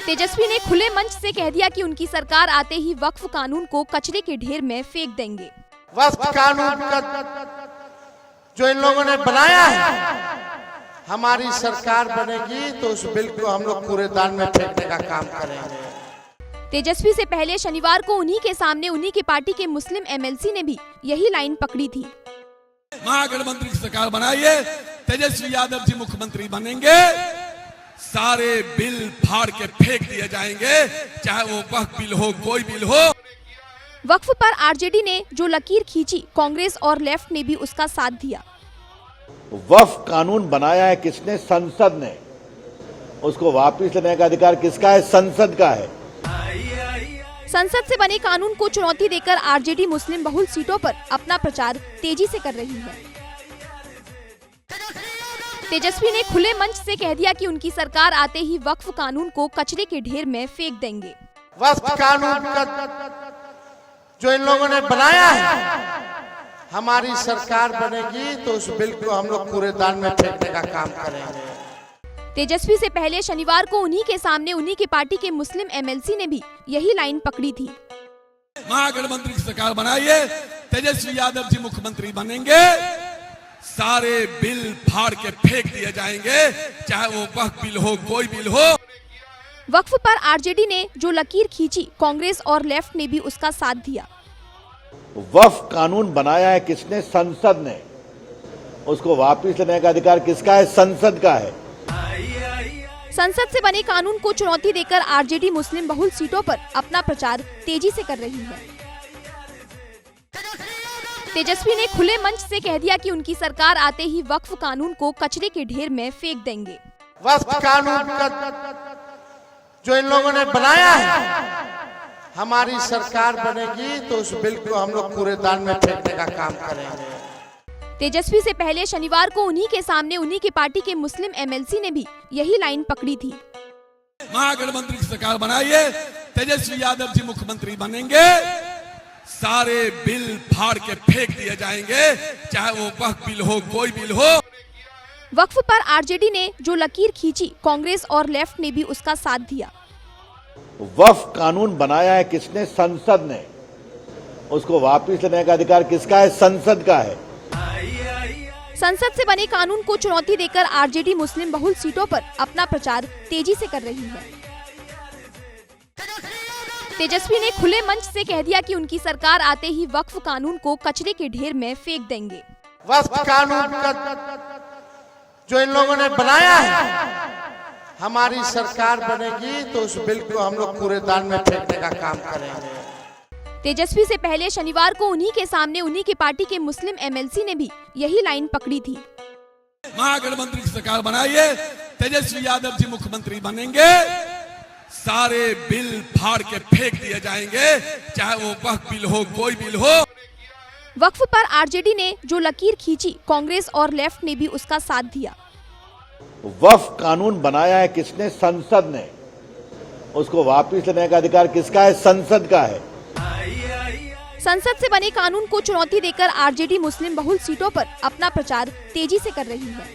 तेजस्वी ने खुले मंच से कह दिया कि उनकी सरकार आते ही वक्फ कानून को कचरे के ढेर में फेंक देंगे। वक्फ कानून का जो इन लोगों ने बनाया है, हमारी सरकार बनेगी तो उस बिल को हम लोग कूड़ेदान में फेंकने का काम करेंगे। तेजस्वी से पहले शनिवार को उन्हीं के सामने उन्हीं की पार्टी के मुस्लिम एमएलसी ने भी यही लाइन पकड़ी थी। महागठबंधन की सरकार बनाइए, तेजस्वी यादव जी मुख्यमंत्री बनेंगे, सारे बिल फाड़ के फेंक दिए जाएंगे, चाहे वो वक्फ बिल हो, कोई बिल हो। वक्फ पर आरजेडी ने जो लकीर खींची, कांग्रेस और लेफ्ट ने भी उसका साथ दिया। वक्फ कानून बनाया है किसने? संसद ने। उसको वापस लेने का अधिकार किसका है? संसद का है। संसद से बने कानून को चुनौती देकर आरजेडी मुस्लिम बहुल सीटों पर अपना प्रचार तेजी से कर रही है। तेजस्वी ने खुले मंच से कह दिया कि उनकी सरकार आते ही वक्फ कानून को कचरे के ढेर में फेंक देंगे। वक्फ कानून का जो इन लोगों ने बनाया है, हमारी सरकार बनेगी तो उस बिल को हम लोग कूड़ेदान में फेंकने का काम करेंगे। तेजस्वी से पहले शनिवार को उन्हीं के सामने उन्हीं की पार्टी के मुस्लिम एमएलसी ने भी यही लाइन पकड़ी थी। महागठबंधन की सरकार बनाइए, तेजस्वी यादव जी मुख्यमंत्री बनेंगे, सारे बिल फाड़ के फेंक दिए जाएंगे, चाहे वो वक्फ बिल हो, कोई बिल हो। वक्फ पर आरजेडी ने जो लकीर खींची, कांग्रेस और लेफ्ट ने भी उसका साथ दिया। वक्फ कानून बनाया है किसने? संसद ने। उसको वापस लेने का अधिकार किसका है? संसद का है। संसद से बने कानून को चुनौती देकर आरजेडी मुस्लिम बहुल सीटों पर अपना प्रचार तेजी से कर रही है। तेजस्वी ने खुले मंच से कह दिया कि उनकी सरकार आते ही वक्फ कानून को कचरे के ढेर में फेंक देंगे। वक्फ कानून का जो इन लोगों ने बनाया है, हमारी सरकार बनेगी तो उस बिल को हम लोग कूड़ेदान में फेंकने का काम करेंगे। तेजस्वी से पहले शनिवार को उन्हीं के सामने उन्हीं की पार्टी के मुस्लिम एमएलसी ने भी यही लाइन पकड़ी थी। महागठबंधन की सरकार बनाइए, तेजस्वी यादव जी मुख्यमंत्री बनेंगे, सारे बिल फाड़ के फेंक दिए जाएंगे, चाहे वो वक्फ बिल हो, कोई बिल हो। वक्फ पर आरजेडी ने जो लकीर खींची, कांग्रेस और लेफ्ट ने भी उसका साथ दिया। वक्फ कानून बनाया है किसने? संसद ने। उसको वापस लेने का अधिकार किसका है? संसद का है। संसद से बने कानून को चुनौती देकर आरजेडी मुस्लिम बहुल सीटों पर अपना प्रचार तेजी से कर रही है। तेजस्वी ने खुले मंच से कह दिया कि उनकी सरकार आते ही वक्फ कानून को कचरे के ढेर में फेंक देंगे। वक्फ कानून का जो इन लोगों ने बनाया है, हमारी सरकार बनेगी तो उस बिल को हम लोग कूड़ेदान में फेंकने का काम करेंगे। तेजस्वी से पहले शनिवार को उन्हीं के सामने उन्हीं की पार्टी के मुस्लिम एमएलसी ने भी यही लाइन पकड़ी थी। महागठबंधन की सरकार बनाइए, तेजस्वी यादव जी मुख्यमंत्री बनेंगे, सारे बिल फाड़ के फेंक दिए जाएंगे, चाहे वो वक्फ बिल हो, कोई बिल हो। वक्फ पर आरजेडी ने जो लकीर खींची, कांग्रेस और लेफ्ट ने भी उसका साथ दिया। वक्फ कानून बनाया है किसने? संसद ने। उसको वापस लेने का अधिकार किसका है? संसद का है। संसद से बने कानून को चुनौती देकर आरजेडी मुस्लिम बहुल सीटों पर अपना प्रचार तेजी से कर रही है।